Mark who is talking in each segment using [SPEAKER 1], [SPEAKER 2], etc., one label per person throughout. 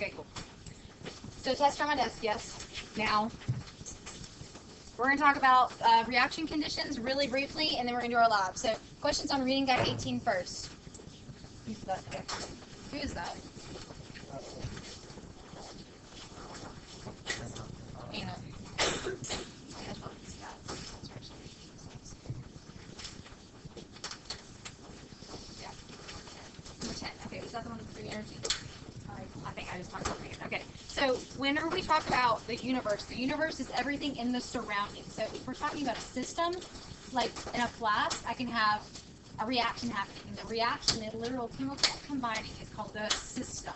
[SPEAKER 1] Okay, cool. So test on my desk, yes. Now, we're going to talk about reaction conditions really briefly, and then we're going to do our lab. So questions on reading guide 18 first. Who's that? Who is that? Anna. Yeah. Number 10. Okay, was that the one with free energy? I think I just talked about it. Okay, so whenever we talk about the universe is everything in the surroundings. So if we're talking about a system, like in a flask, I can have a reaction happening. The reaction, the literal chemical combining, is called the system.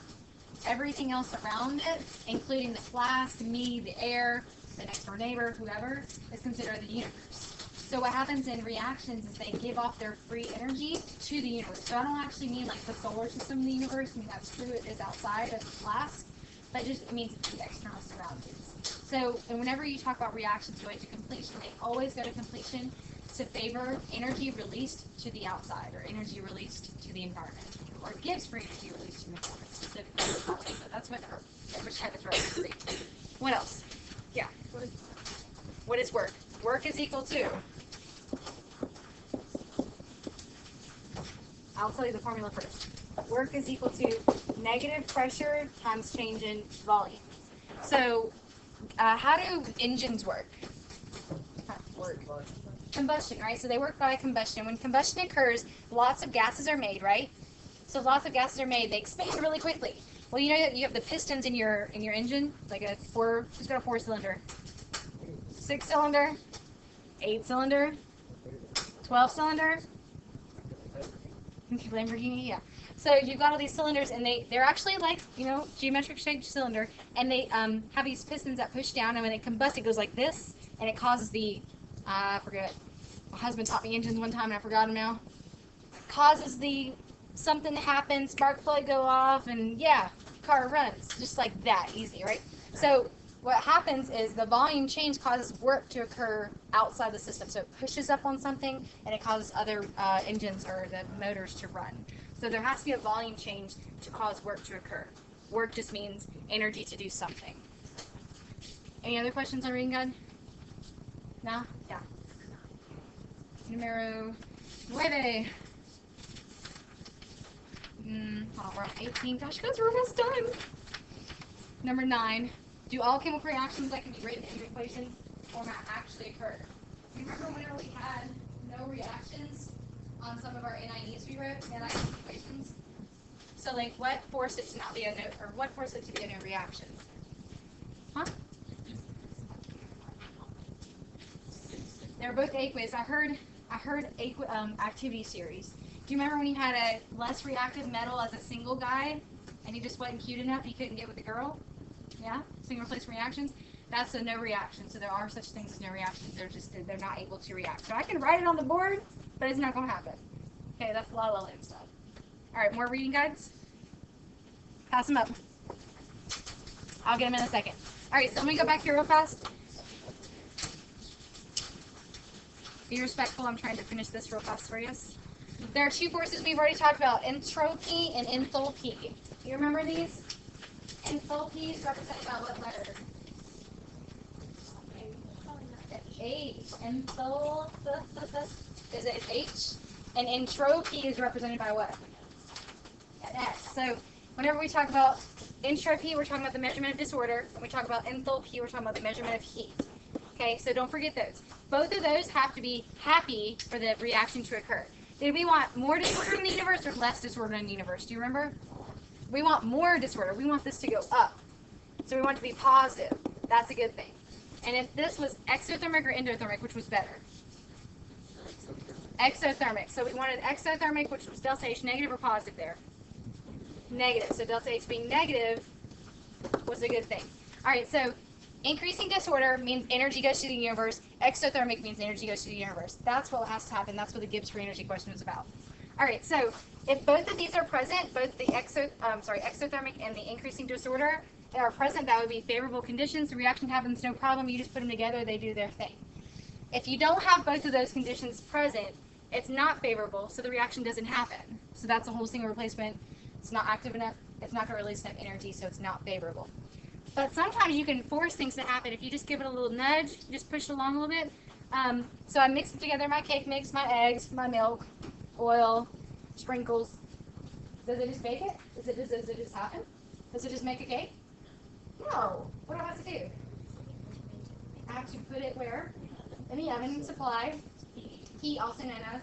[SPEAKER 1] Everything else around it, including the flask, me, the air, the next door neighbor, whoever, is considered the universe. So what happens in reactions is they give off their free energy to the universe. So I don't actually mean like the solar system of the universe. I mean, that's true, it is outside of the flask, but it means it's the external surroundings. So and whenever you talk about reactions going to completion, they always go to completion to favor energy released to the outside or energy released to the environment, or it gives free energy released to the environment specifically. So that's which type is right. What else? Yeah. What is work? Work is equal to. I'll tell you the formula first. Work is equal to negative pressure times change in volume. So, how do engines work? Combustion, right? So they work by combustion. When combustion occurs, lots of gases are made, right? So lots of gases are made. They expand really quickly. Well, you know you have the pistons in your engine, like who's got a 4-cylinder? 6-cylinder, 8-cylinder, 12-cylinder. Lamborghini, yeah. So you've got all these cylinders, and they're actually like, geometric shaped cylinder, and they have these pistons that push down, and when they combust, it goes like this, and it causes I forget. My husband taught me engines one time, and I forgot them now. It causes something to happen, spark plug go off, and yeah, car runs just like that, easy, right? So what happens is the volume change causes work to occur outside the system. So it pushes up on something, and it causes other engines or the motors to run. So there has to be a volume change to cause work to occur. Work just means energy to do something. Any other questions on reading guide? No? Yeah. Numero 9. We're on 18. Gosh, guys, we're almost done. Number 9. Do all chemical reactions that can be written in the equation format actually occur? Remember whenever we had no reactions on some of our NIEs we wrote, NIE equations? So like what forced it to not be a no, or what forced it to be a no reaction? Huh? They're both aqueous. I heard activity series. Do you remember when you had a less reactive metal as a single guy and he just wasn't cute enough, he couldn't get with the girl? Yeah? Single replacement reactions? That's a no reaction. So there are such things as no reactions. They're not able to react. So I can write it on the board, but it's not going to happen. Okay, that's La La Land stuff. All right, more reading guides? Pass them up. I'll get them in a second. All right, so let me go back here real fast. Be respectful. I'm trying to finish this real fast for you. There are two forces we've already talked about, entropy and enthalpy. You remember these? Enthalpy is represented by what letter? H. Enthalpy is it H? And entropy is represented by what? An S. So whenever we talk about entropy, we're talking about the measurement of disorder. When we talk about enthalpy, we're talking about the measurement of heat. Okay, so don't forget those. Both of those have to be happy for the reaction to occur. Did we want more disorder in the universe or less disorder in the universe? Do you remember? We want more disorder. We want this to go up. So we want it to be positive. That's a good thing. And if this was exothermic or endothermic, which was better? Exothermic. So we wanted exothermic, which was delta H negative or positive there? Negative. So delta H being negative was a good thing. All right, so increasing disorder means energy goes to the universe. Exothermic means energy goes to the universe. That's what has to happen. That's what the Gibbs free energy question was about. All right, so if both of these are present, both the exothermic and the increasing disorder are present, that would be favorable conditions. The reaction happens, no problem. You just put them together, they do their thing. If you don't have both of those conditions present, it's not favorable, so the reaction doesn't happen. So that's a whole single replacement. It's not active enough. it's not going to release enough energy, so it's not favorable. But sometimes you can force things to happen if you just give it a little nudge, just push it along a little bit. So I mix together my cake mix, my eggs, my milk, oil, sprinkles. Does it just bake it? Does it just happen? Does it just make a cake? No. What do I have to do? I have to put it where? In the oven supply. Heat, also known as.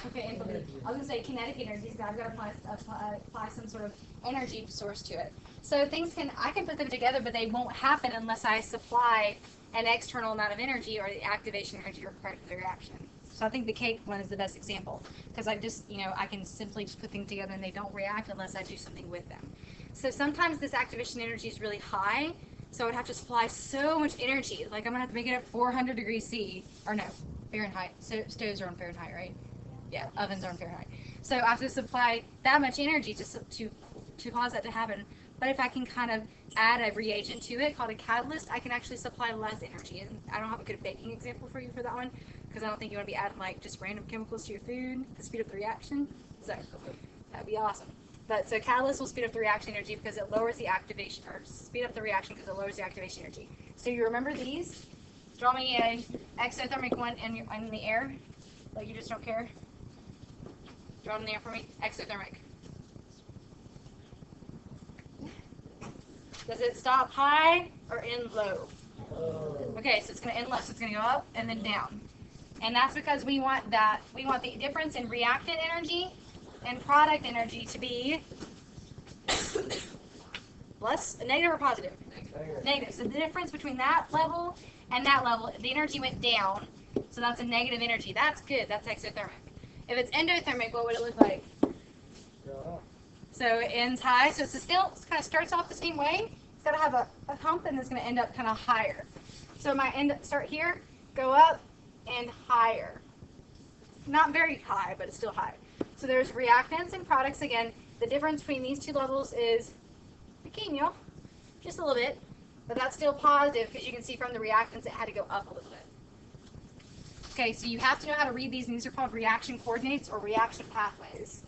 [SPEAKER 1] Okay, and I was going to say kinetic energy, so I've got to apply some sort of energy source to it. So I can put them together, but they won't happen unless I supply an external amount of energy or the activation energy required for the reaction. So I think the cake one is the best example, because I can simply just put things together and they don't react unless I do something with them. So sometimes this activation energy is really high, so I would have to supply so much energy. Like I'm going to have to make it at 400 degrees C, or no, Fahrenheit. So stoves are on Fahrenheit, right? Yeah, ovens are on Fahrenheit. So I have to supply that much energy to cause that to happen. But if I can kind of add a reagent to it called a catalyst, I can actually supply less energy. And I don't have a good baking example for you for that one, because I don't think you want to be adding like just random chemicals to your food to speed up the reaction. So that'd be awesome. But so catalyst will speed up the reaction energy because it lowers the activation, or speed up the reaction because it lowers the activation energy. So you remember these? Draw me a exothermic one in the air, like you just don't care. Draw it in the air for me. Exothermic. Does it stop high or end low? Okay, so it's going to end low. So it's going to go up and then down. And that's because we want the difference in reactant energy and product energy to be less negative or positive? Negative. So the difference between that level and that level, the energy went down. So that's a negative energy. That's good. That's exothermic. If it's endothermic, what would it look like? So it ends high. So it kind of starts off the same way. It's got to have a hump, and it's going to end up kind of higher. So it might start here, go up, and higher. Not very high, but it's still high. So there's reactants and products. Again, the difference between these two levels is pequeño, just a little bit, but that's still positive because you can see from the reactants it had to go up a little bit. Okay, so you have to know how to read these, and these are called reaction coordinates or reaction pathways.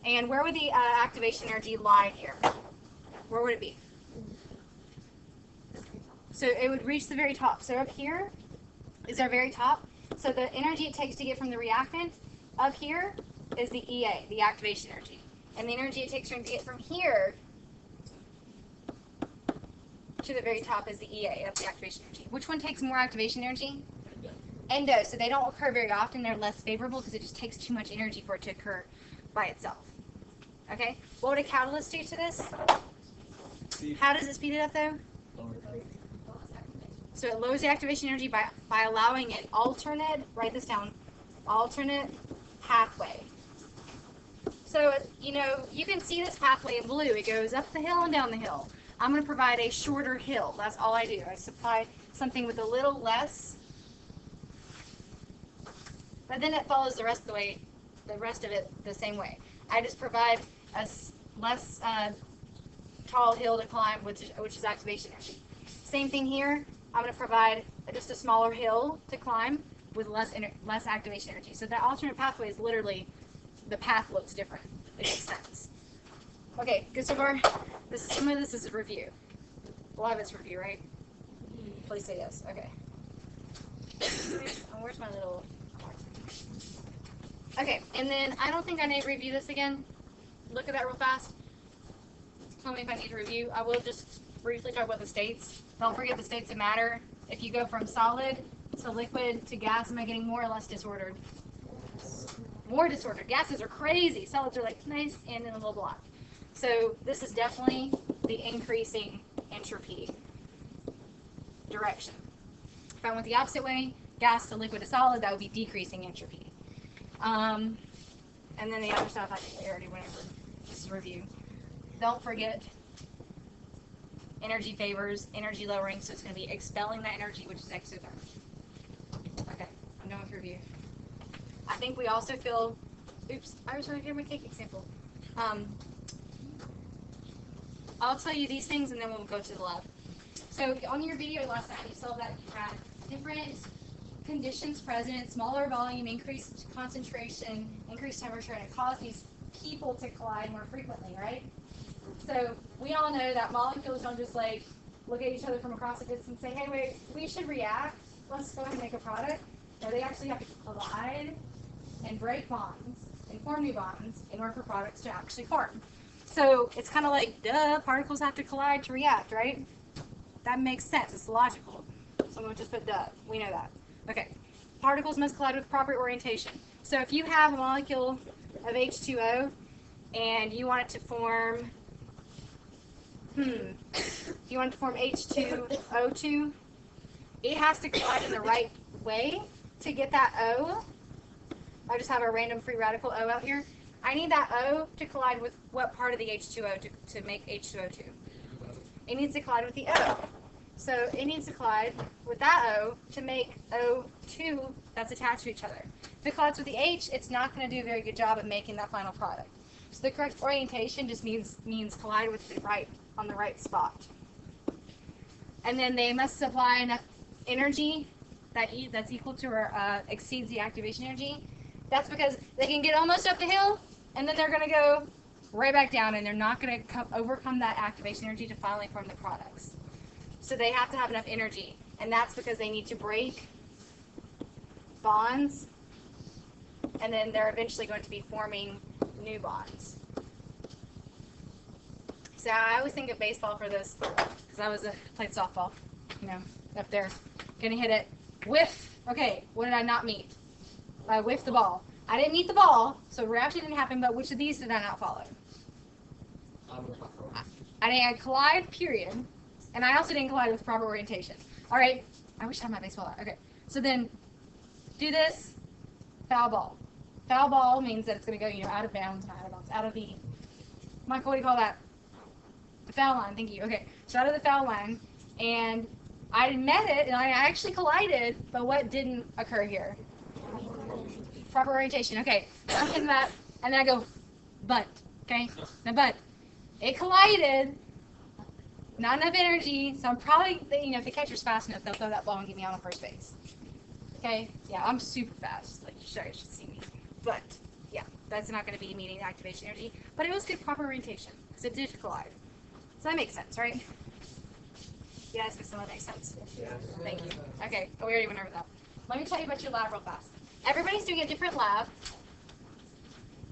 [SPEAKER 1] And where would the activation energy lie here? Where would it be? So it would reach the very top. So up here is our very top. So the energy it takes to get from the reactant up here is the EA, the activation energy. And the energy it takes to get from here to the very top is the EA, that's the activation energy. Which one takes more activation energy? Endo. So they don't occur very often. They're less favorable because it just takes too much energy for it to occur by itself. Okay? What would a catalyst do to this? How does it speed it up though? So it lowers the activation energy by allowing an alternate, write this down, alternate pathway. So, you can see this pathway in blue. It goes up the hill and down the hill. I'm going to provide a shorter hill. That's all I do. I supply something with a little less, but then it follows the rest of it the same way. I just provide a less tall hill to climb, which is activation energy. Same thing here. I'm going to provide just a smaller hill to climb with less activation energy. So that alternate pathway is literally, the path looks different. It makes sense. Okay, good so far? Some of this is a review. A lot of it's review, right? Please say yes. Okay. Where's my little... Okay, and then I don't think I need to review this again. Look at that real fast. Tell me if I need to review. I will just briefly talk about the states. Don't forget the states that matter. If you go from solid to liquid to gas, am I getting more or less disordered? More disordered. Gases are crazy. Solids are like nice and in a little block. So this is definitely the increasing entropy direction. If I went the opposite way, gas to liquid to solid, that would be decreasing entropy. And then the other stuff I think I already went over. Just a review. Don't forget, energy favors energy lowering, so it's going to be expelling that energy, which is exothermic. Okay, I'm done with review. I think we also feel, oops, I was trying to get my cake example. I'll tell you these things and then we'll go to the lab. So on your video last night, you saw that you had different conditions present, smaller volume, increased concentration, increased temperature, and it caused these people to collide more frequently, right? So we all know that molecules don't just like look at each other from across the distance and say, hey, wait, we should react. Let's go ahead and make a product. No, they actually have to collide and break bonds and form new bonds in order for products to actually form. So it's kind of like, duh, particles have to collide to react, right? That makes sense. It's logical. Someone just put duh. We know that. Okay. Particles must collide with proper orientation. So if you have a molecule of H2O and you want it to form, you want it to form H2O2, it has to collide in the right way to get that O. I just have a random free radical O out here. I need that O to collide with what part of the H2O to make H2O2? It needs to collide with the O. So it needs to collide with that O to make O2 that's attached to each other. If it collides with the H, it's not going to do a very good job at making that final product. So the correct orientation just means collide with the right on the right spot. And then they must supply enough energy that's equal to or exceeds the activation energy. That's because they can get almost up the hill, and then they're going to go right back down, and they're not going to overcome that activation energy to finally form the products. So they have to have enough energy, and that's because they need to break bonds, and then they're eventually going to be forming new bonds. So I always think of baseball for this, because I played softball, up there, gonna hit it, whiff. Okay, what did I not meet? I whiffed the ball. I didn't meet the ball, so reaction didn't happen, but which of these did I not follow? I didn't collide, period. And I also didn't collide with proper orientation. All right, I wish I had my baseball out. Okay, so then do this, foul ball. Foul ball means that it's going to go, out of bounds, out of the, Michael, what do you call that? The foul line, thank you. Okay, so out of the foul line, and I met it, and I actually collided, but what didn't occur here? Proper orientation. Okay, I'm hitting that, and then I go, bunt. Okay, now bunt. It collided, not enough energy, so I'm probably, if the catcher's fast enough, they'll throw that ball and get me out on first base. Okay, yeah, I'm super fast, like you guys should see me. But, yeah, that's not going to be meeting the activation energy, but it was good proper orientation, because it did collide. So that makes sense, right? Yes, but some of that makes sense. Thank you. Okay, we already went over that. Let me tell you about your lab real fast. Everybody's doing a different lab,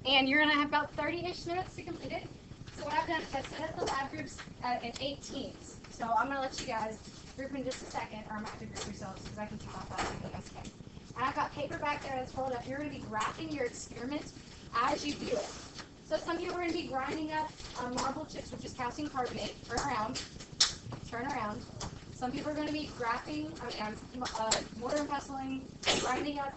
[SPEAKER 1] and you're going to have about 30-ish minutes to complete it. So what I've done is I've set up the lab groups in 8 teams. So I'm going to let you guys group in just a second, or I'm going to have to group yourselves because I can keep off that if you guys can. And I've got paper back there that's rolled up. You're going to be graphing your experiment as you do it. So some people are going to be grinding up marble chips, which is calcium carbonate. Turn around. Some people are going to be graphing, mortar and pestling, grinding up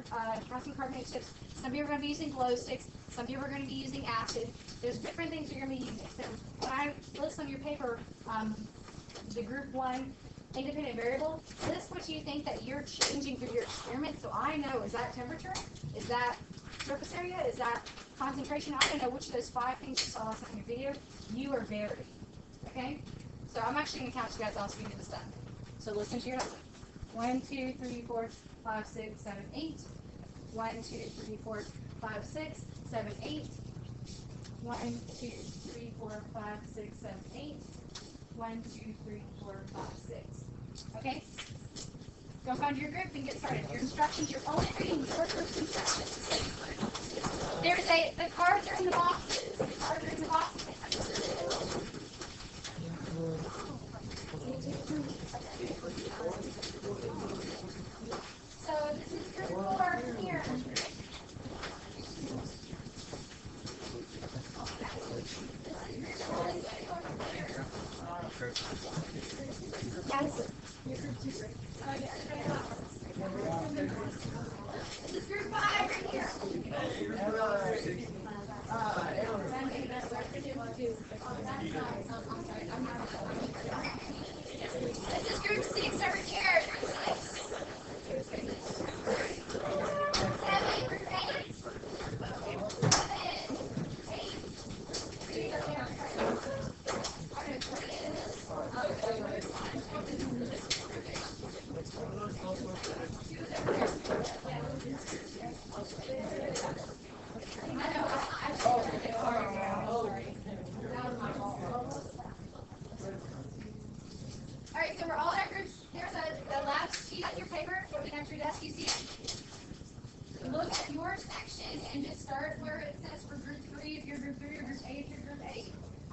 [SPEAKER 1] calcium carbonate chips. Some people are going to be using glow sticks. Some people are going to be using acid. There's different things you're going to be using. So when I list on your paper, the group 1 independent variable, list what you think that you're changing through your experiment. So I know, is that temperature? Is that surface area? Is that concentration? I don't know which of those 5 things you saw last in your video you are varying. Okay? So I'm actually going to count you guys off so we can get this done. So listen to your number. 1, 2, 3, 4, 5, 6, 7, 8. 1, 2, 3, 4, 5, 6, 7, 8. 1, 2, 3, 4, 5, 6, 7, 8. 1, 2, 3, 4, 5, 6. Okay? Go find your group and get started. Your instructions, you're only reading your group's instructions. The cards are in the boxes. The cards are in the boxes. So this is group 4 here. Yes. Your group 2. This is group 5 right here. This is group 6 over here.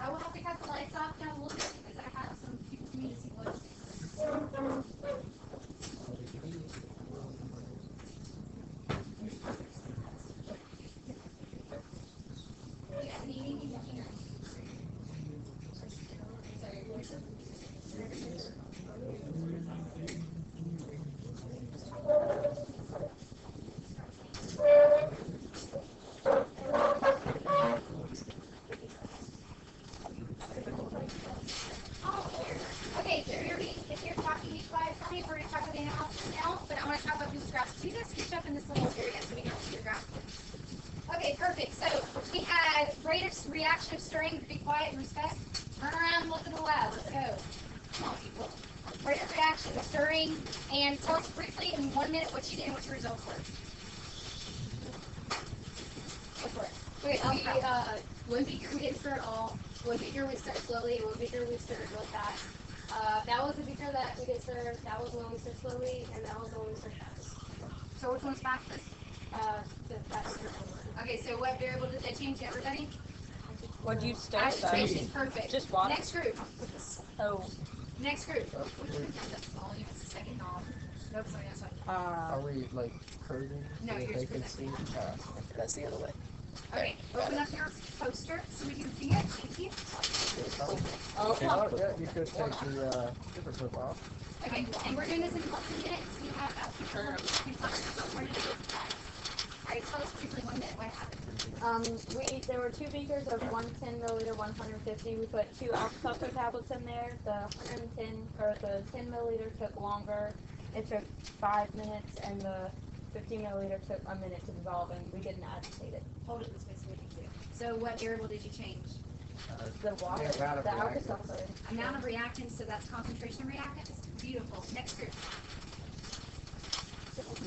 [SPEAKER 1] I will have to cut the lights off now a little bit because I have some people who need to see what. Okay, so if you're talking, be quiet for me. We're going to talk about the now, but I want to talk about these graphs. You guys scooch up in this little area so we can see your graph. Okay, perfect. So we had rate of reaction of stirring. Be quiet and respect. Turn around and look at the lab. Let's go. Come on, people. Rate of reaction of stirring. And tell us briefly in 1 minute what you did and what your results were. Go for it. Okay, one beaker we didn't stir at all. One beaker we stirred slowly. One beaker we stirred real fast. That was the beaker that we did stir. That was the one we stirred slowly, and that was the one we stirred fast. So which one's fastest? The fastest. Okay, so what variable did they change, everybody?
[SPEAKER 2] What do you stir?
[SPEAKER 1] Agitation, perfect.
[SPEAKER 2] Just water.
[SPEAKER 1] Next group.
[SPEAKER 2] Oh.
[SPEAKER 1] Next group. That's all. It's the second knob. Nope, sorry, that's fine.
[SPEAKER 3] Are we like curving?
[SPEAKER 1] No,
[SPEAKER 3] so
[SPEAKER 1] you're
[SPEAKER 3] they
[SPEAKER 1] just
[SPEAKER 3] can see?
[SPEAKER 1] presenting.
[SPEAKER 2] That's the other way.
[SPEAKER 1] Okay, open up your poster so we can see it. Thank you.
[SPEAKER 2] Oh,
[SPEAKER 3] Yeah, you could take the different flip off.
[SPEAKER 1] Okay, and we're doing this in 1 minute. We have about 2 Alright, tell us briefly 1 minute what happened.
[SPEAKER 4] There were 2 beakers of 110 milliliter, 150. We put 2 alka-seltzer tablets in there. The 10 milliliter took longer. It took 5 minutes, and the 15 milliliter took a minute to dissolve, and we didn't agitate it.
[SPEAKER 1] Hold it this way so we can see it. So what variable did you change?
[SPEAKER 4] The water,
[SPEAKER 3] The amount of
[SPEAKER 4] the
[SPEAKER 3] reactants.
[SPEAKER 4] alka-seltzer.
[SPEAKER 1] Amount of reactants, so that's concentration of reactants. Beautiful. Next group.
[SPEAKER 4] That was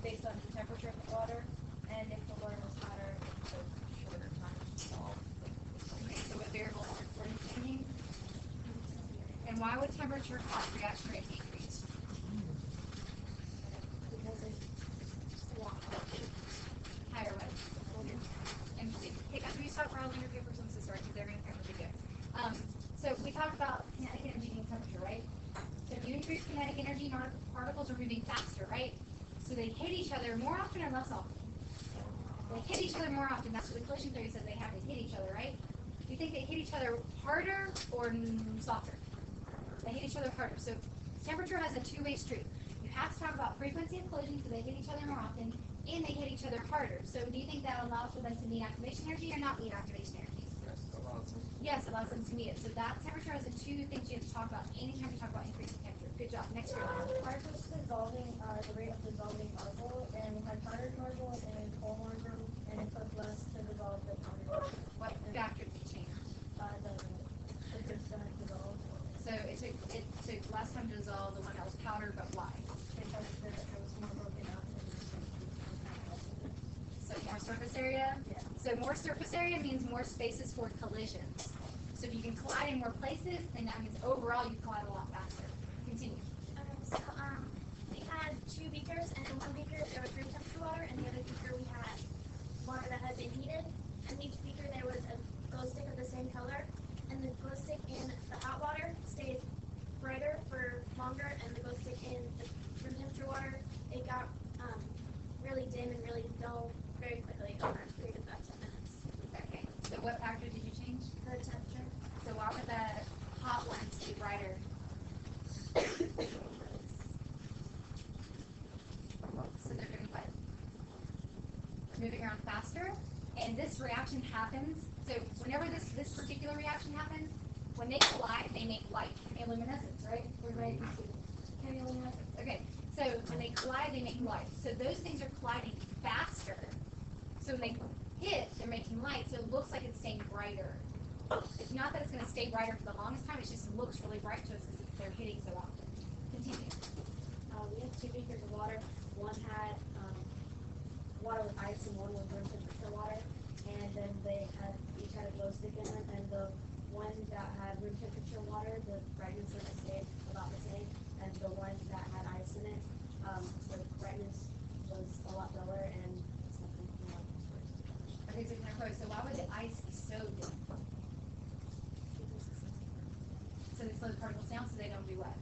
[SPEAKER 4] based on the temperature of the water, and if the water was hotter, it took shorter time to dissolve.
[SPEAKER 1] Okay, so what variable are you changing? And why would temperature cause reaction rate decrease? Higher what? And hey, after you stop rolling your papers, I'm so sorry, because they're going to come with you. So we talked about kinetic energy and temperature, right? So if you increase kinetic energy, particles are moving faster, right? So they hit each other more often or less often? They hit each other more often. That's what the collision theory says they have. They hit each other, right? Do you think they hit each other harder or softer? They hit each other harder. So temperature has a two-way street. You have to talk about frequency of collision, so they hit each other more often, and they hit each other harder. So do you think that allows for them to need activation energy or not need activation energy? Yes, it allows them to meet it. So that temperature has the 2 things you have to talk about anytime you talk about increasing temperature. Good job. Next group.
[SPEAKER 5] Particles dissolving, the rate of dissolving particle, and we had powdered marble and coal marble, and it took less to dissolve the powdered marble.
[SPEAKER 1] What factor did you change?
[SPEAKER 5] The percent dissolved.
[SPEAKER 1] So it took less time to dissolve the one that was powdered, but why?
[SPEAKER 5] Because it was more broken up.
[SPEAKER 1] So more surface area?
[SPEAKER 5] Yeah.
[SPEAKER 1] So more surface area means more spaces for collisions. So if you can collide in more places, then that means overall you collide a lot faster. Continue.
[SPEAKER 5] We had 2 beakers, and in one beaker there was room temperature water, and the other beaker we had water that had been heated. In each beaker there was a glow stick of the same color, and the glow stick in the hot water stayed brighter for longer, and the glow stick in the room temperature water, it got really dim and really dull very quickly over a period of about 10 minutes.
[SPEAKER 1] Okay. So what factor did you change?
[SPEAKER 5] The temperature.
[SPEAKER 1] So why would the hot ones be brighter? So they're doing what? Moving around faster. And this reaction happens. So whenever this particular reaction happens, when they collide, they make light. Chemiluminescence, right? Everybody can see chemiluminescence. Okay. So when they collide, they make light. So those things are colliding faster. So when they hit, they're making light. So it looks like it's staying brighter. It's not that it's going to stay brighter for the longest time. It just looks really bright to us because they're hitting so often. Continue.
[SPEAKER 5] We had 2 beakers of water. One had water with ice and one with room temperature water. And then they each had a glow stick in them. And the one that had room temperature water, the brightness of it stayed about the same. And the one that had ice in it, the brightness was a lot duller and something,
[SPEAKER 1] Okay, because it's gonna froze. So why would the ice be so thin? So they slow the particles down so they don't do what?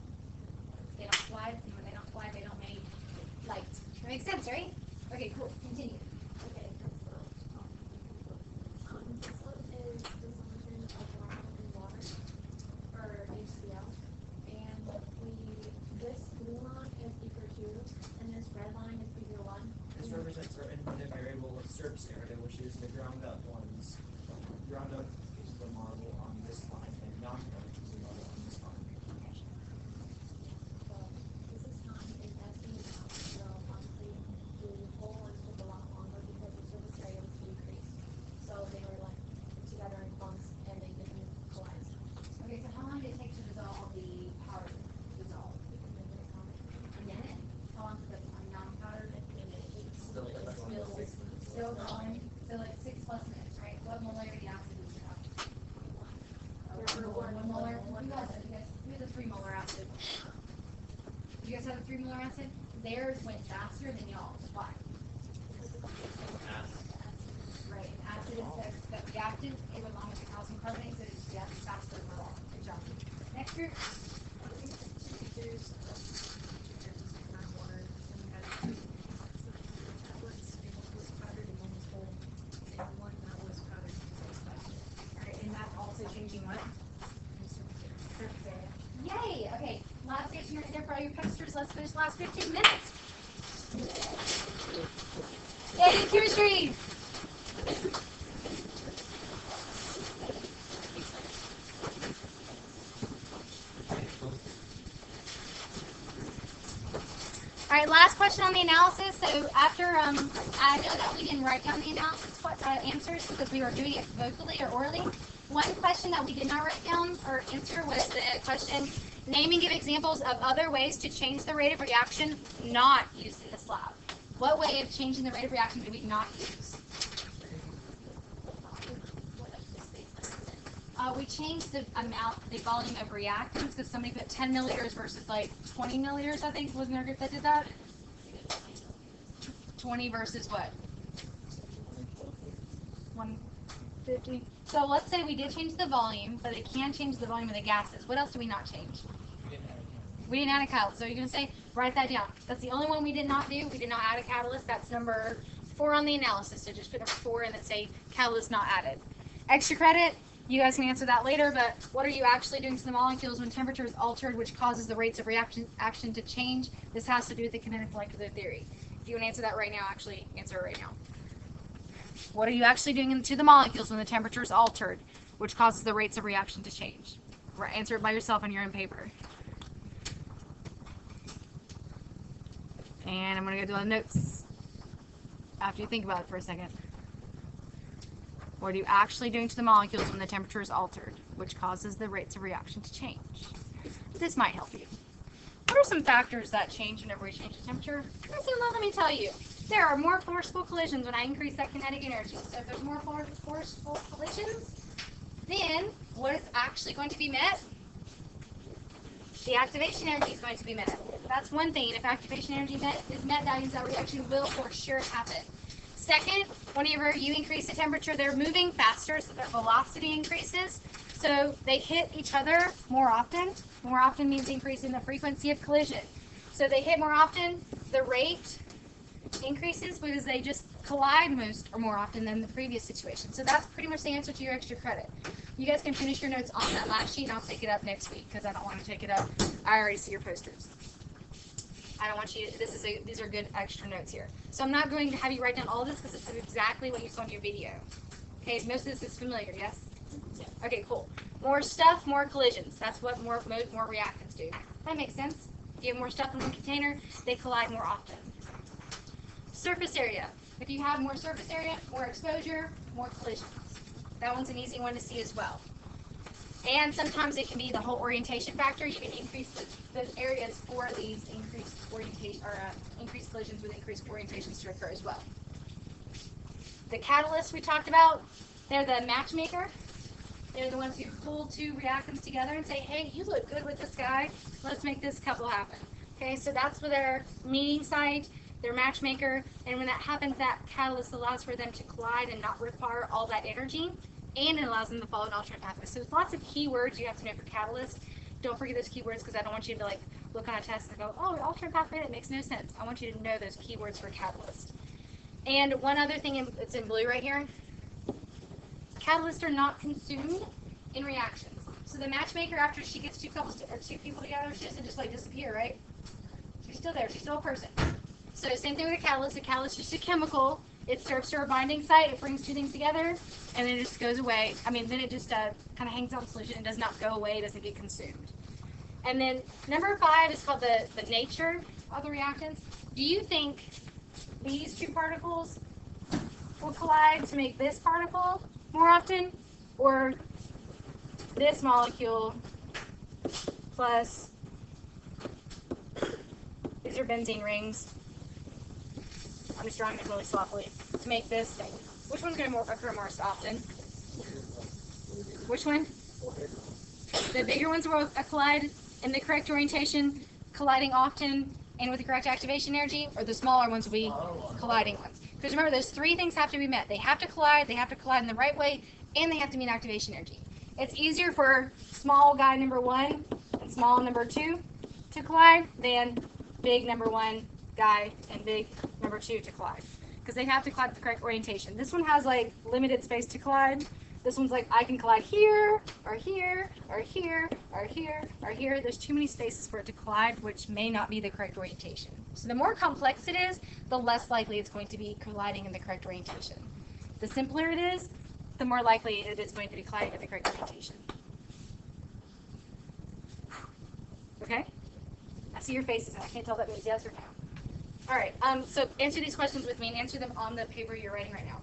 [SPEAKER 1] They don't slide, and when they don't slide, they don't make light. That makes sense, right? Okay, cool. Continue.
[SPEAKER 5] Okay, slope is the solution of water in water, or HCl. And this blue line is beaker 2, and this red line is beaker 1.
[SPEAKER 6] This represents our infinite variable surface area, which is the ground up ones. Ground up is the model on this line, and non-ground up is the model on this line.
[SPEAKER 5] So this is time is SE now. So obviously the whole line took a lot longer because the surface area was decreased. So they were like together in clumps and they didn't collide.
[SPEAKER 1] Okay, so how long did it take to dissolve the powder? Dissolve? A minute? How long did the non-powdered? Still going. So like 6+ minutes, right? What molarity acid is it? One molar. Who has a 3 molar acid? You guys have a 3 molar acid? Theirs went faster than y'all's. Why? Right. Acid is the reactant. It went along with the calcium carbonate, so it's faster overall. Good job. Next group. Alright, and that's also changing what? Surface area. Yay! Okay, last station right there for all your posters. Let's finish the last 15 minutes. Yay, chemistry! All right, last question on the analysis. So after, I know that we didn't write down the analysis answers because we were doing it vocally or orally. One question that we did not write down or answer was the question, name and give examples of other ways to change the rate of reaction not used in this lab. What way of changing the rate of reaction do we not use? We changed the amount, the volume of reactants because somebody put 10 milliliters versus like 20 milliliters, I think. Wasn't there a group that did that? 20 versus what? 150. So let's say we did change the volume, but it can change the volume of the gases. What else do we not change? We didn't add a catalyst. So you're going to say, write that down. That's the only one we did not do. We did not add a catalyst. That's number 4 on the analysis. So just put number 4 and then say catalyst not added. Extra credit. You guys can answer that later, but what are you actually doing to the molecules when temperature is altered, which causes the rates of action to change? This has to do with the kinetic molecular theory. If you want to answer that right now, actually answer it right now. What are you actually doing to the molecules when the temperature is altered, which causes the rates of reaction to change? Answer it by yourself on your own paper. And I'm going to go to the notes after you think about it for a second. What are you actually doing to the molecules when the temperature is altered, which causes the rates of reaction to change? This might help you. What are some factors that change whenever we change the temperature? Let me tell you. There are more forceful collisions when I increase that kinetic energy. So if there's more forceful collisions, then what is actually going to be met? The activation energy is going to be met. That's one thing. If activation energy is met, that means that reaction will for sure happen. Second, whenever you increase the temperature, they're moving faster, so their velocity increases. So they hit each other more often. More often means increasing the frequency of collision. So they hit more often, the rate increases because they just collide more often than the previous situation. So that's pretty much the answer to your extra credit. You guys can finish your notes on that last sheet, and I'll take it up next week because I don't want to take it up. I already see your posters. I don't want you to, these are good extra notes here. So I'm not going to have you write down all of this because it's exactly what you saw in your video. Okay, most of this is familiar, yes? Okay, cool. More stuff, more collisions. That's what more reactants do. That makes sense. If you have more stuff in one container, they collide more often. Surface area. If you have more surface area, more exposure, more collisions. That one's an easy one to see as well. And sometimes it can be the whole orientation factor. You can increase the areas for these increased orientation or increased collisions with increased orientations to occur as well. The catalysts we talked about, they're the matchmaker. They're the ones who pull two reactants together and say, hey, you look good with this guy. Let's make this couple happen. Okay, so that's for their meeting site. their matchmaker, and when that happens, that catalyst allows for them to collide and not require all that energy, and it allows them to follow an alternate pathway. So there's lots of keywords you have to know for catalyst. Don't forget those keywords because I don't want you to like look on a test and go, oh, alternate pathway, that makes no sense. I want you to know those keywords for catalyst. And one other thing, it's in blue right here, catalysts are not consumed in reactions. So the matchmaker, after she gets two people together, she doesn't just like disappear, right? She's still there. She's still a person. So same thing with a catalyst. A catalyst is just a chemical. It serves to a binding site. It brings two things together, and then it just goes away. I mean, then it just kind of hangs out in solution and does not go away. It doesn't get consumed. And then number 5 is called the nature of the reactants. Do you think these two particles will collide to make this particle more often, or this molecule plus, these are benzene rings, I'm just drawing it really softly, to make this thing? Which one's going to occur more often? Which one? The bigger ones will collide in the correct orientation, colliding often and with the correct activation energy, or the smaller ones will be colliding ones? Because remember, those 3 things have to be met. They have to collide in the right way, and they have to meet activation energy. It's easier for small guy number 1 and small number 2 to collide than big number 1 guy and big number 2 to collide, because they have to collide with the correct orientation. This one has like limited space to collide. This one's like, I can collide here, or here, or here, or here, or here. There's too many spaces for it to collide, which may not be the correct orientation. So the more complex it is, the less likely it's going to be colliding in the correct orientation. The simpler it is, the more likely it is going to be colliding in the correct orientation. Okay? I see your faces, and I can't tell if that means yes or no. All right, so answer these questions with me and answer them on the paper you're writing right now.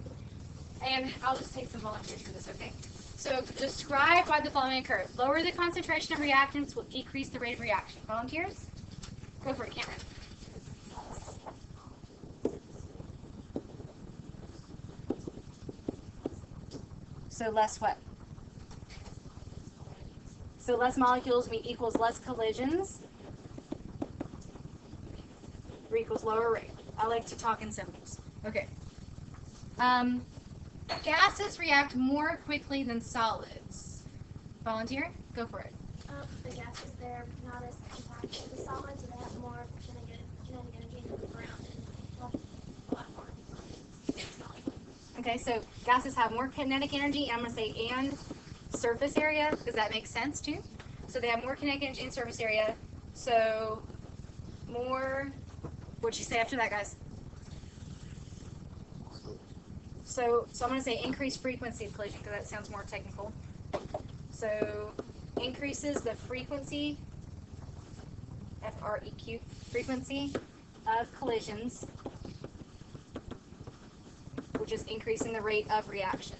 [SPEAKER 1] And I'll just take some volunteers for this, okay? So describe why the following occur. Lower the concentration of reactants will decrease the rate of reaction. Volunteers? Go for it, Cameron. So less what? So less molecules equals less collisions. Or equals lower rate. I like to talk in symbols. Okay. Gases react more quickly than solids. Volunteer? Go for it.
[SPEAKER 5] The gases, they're not as compact as the solids, and they have more kinetic energy than the ground and a lot more.
[SPEAKER 1] Okay, so gases have more kinetic energy, and I'm going to say and surface area, because that makes sense too. So they have more kinetic energy and surface area. So more, what'd you say after that, guys? So I'm going to say increased frequency of collision, because that sounds more technical. So increases the frequency, F-R-E-Q, frequency of collisions, which is increasing the rate of reaction.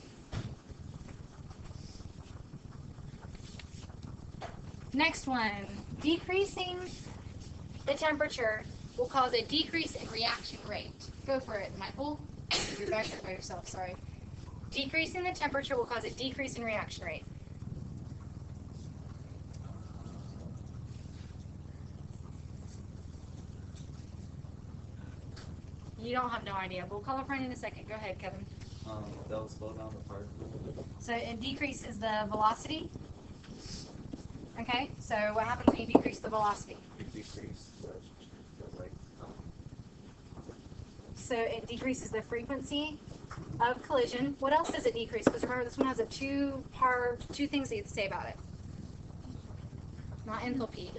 [SPEAKER 1] Next one, decreasing the temperature will cause a decrease in reaction rate. Go for it, Michael. You're back by yourself, sorry. Decreasing the temperature will cause a decrease in reaction rate. You don't have no idea, but we'll call a friend in a second. Go ahead, Kevin.
[SPEAKER 7] They'll slow down the particle.
[SPEAKER 1] So it decreases the velocity. Okay, so what happens when you decrease the velocity?
[SPEAKER 7] It decrease. Like,
[SPEAKER 1] So it decreases the frequency of collision. What else does it decrease? Because remember, this one has a two things that you have to say about it. Not enthalpy.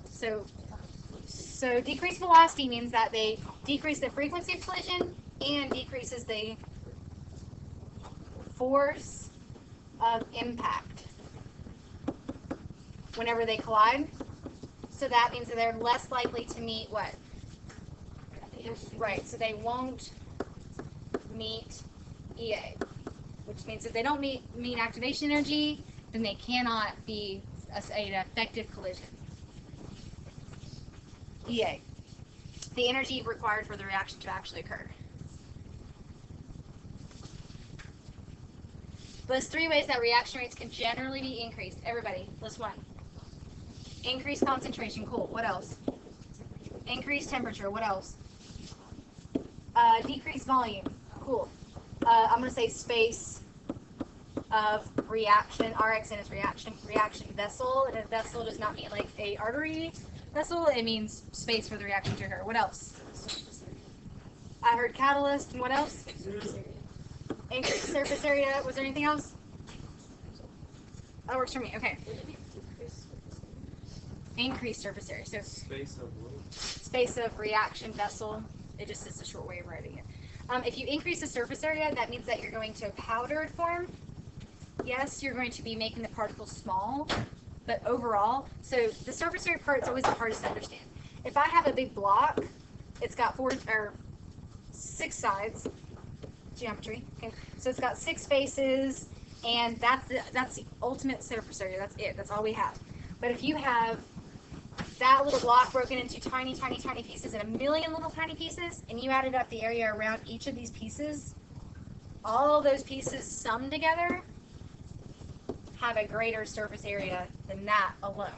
[SPEAKER 1] So decreased velocity means that they decrease the frequency of collision and decreases the force of impact whenever they collide. So that means that they're less likely to meet what? Right, so they won't meet EA, which means if they don't meet activation energy, then they cannot be an effective collision. EA, the energy required for the reaction to actually occur. List 3 ways that reaction rates can generally be increased. Everybody, list 1. Increased concentration. Cool. What else? Increased temperature. What else? Decreased volume. Cool. I'm gonna say space of reaction. RXN is reaction vessel. And a vessel does not mean like a artery vessel. It means space for the reaction to occur. What else? I heard catalyst. And what else? Increased surface area. Was there anything else? That works for me. Okay. Increased surface area. So
[SPEAKER 7] Space of what?
[SPEAKER 1] space of reaction vessel. It just is a short way of writing it. If you increase the surface area, that means that you're going to a powdered form. Yes, you're going to be making the particles small, but overall, so the surface area part is always the hardest to understand. If I have a big block, it's got 6 sides, geometry. Okay, so it's got 6 faces, and that's the ultimate surface area. That's it. That's all we have. But if you have that little block broken into tiny, tiny, tiny pieces and a million little tiny pieces, and you added up the area around each of these pieces, all those pieces summed together have a greater surface area than that alone.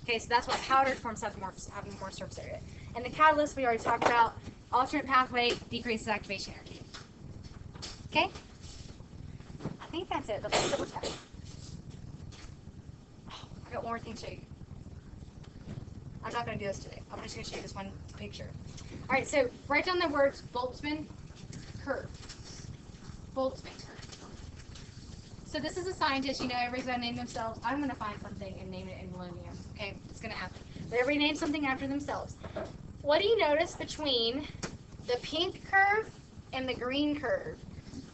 [SPEAKER 1] Okay, so that's what powdered forms have more surface area. And the catalyst we already talked about, alternate pathway decreases activation energy. Okay? I think that's it. Let's double check. Oh, I got one more thing to show you. I'm not going to do this today. I'm just going to show you this one picture. All right, so write down the words Boltzmann curve. Boltzmann curve. So this is a scientist, you know, everybody's going to name themselves. I'm going to find something and name it in millennium. Okay, it's going to happen. But everybody names something after themselves. What do you notice between the pink curve and the green curve?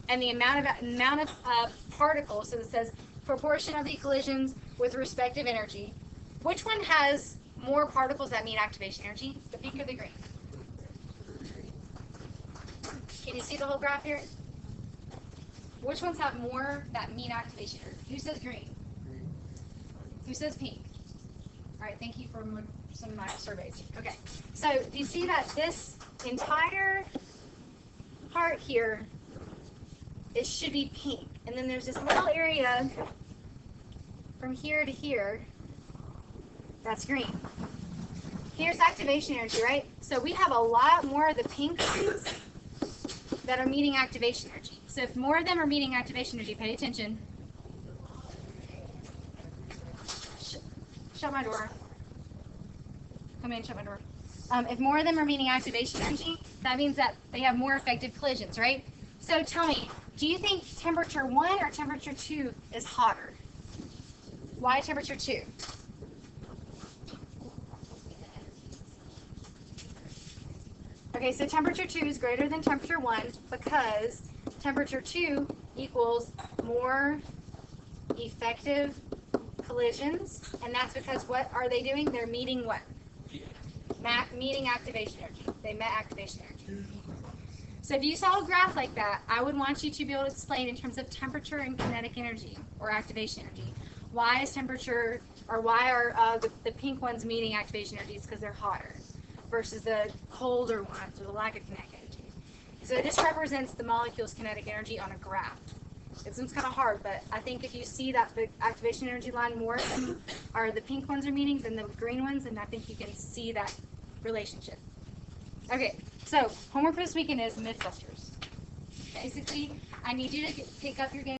[SPEAKER 1] And the amount of particles, so it says proportion of the collisions with respective energy. Which one has more particles that mean activation energy? The pink or the green? Can you see the whole graph here? Which ones have more that mean activation energy? Who says green? Who says pink? All right, thank you for some of my surveys. Okay, so do you see that this entire part here, it should be pink. And then there's this little area from here to here that's green. Here's activation energy, right? So we have a lot more of the pink ones that are meeting activation energy. So if more of them are meeting activation energy, pay attention. Shut my door. Come in, shut my door. If more of them are meeting activation energy, that means that they have more effective collisions, right? So tell me, do you think temperature 1 or temperature 2 is hotter? Why temperature 2? Okay, so temperature 2 is greater than temperature 1 because temperature 2 equals more effective collisions, and that's because what are they doing? They're meeting what? Meeting activation energy. They met activation energy. So if you saw a graph like that, I would want you to be able to explain in terms of temperature and kinetic energy or activation energy. Why is temperature, or why are the pink ones meeting activation energy? It's because they're hotter versus the colder ones or the lack of kinetic energy. So this represents the molecule's kinetic energy on a graph. It seems kind of hard, but I think if you see that the activation energy line more are the pink ones are meeting than the green ones, and I think you can see that relationship. Okay, so homework for this weekend is Mythbusters. Basically, I need you to pick up your game.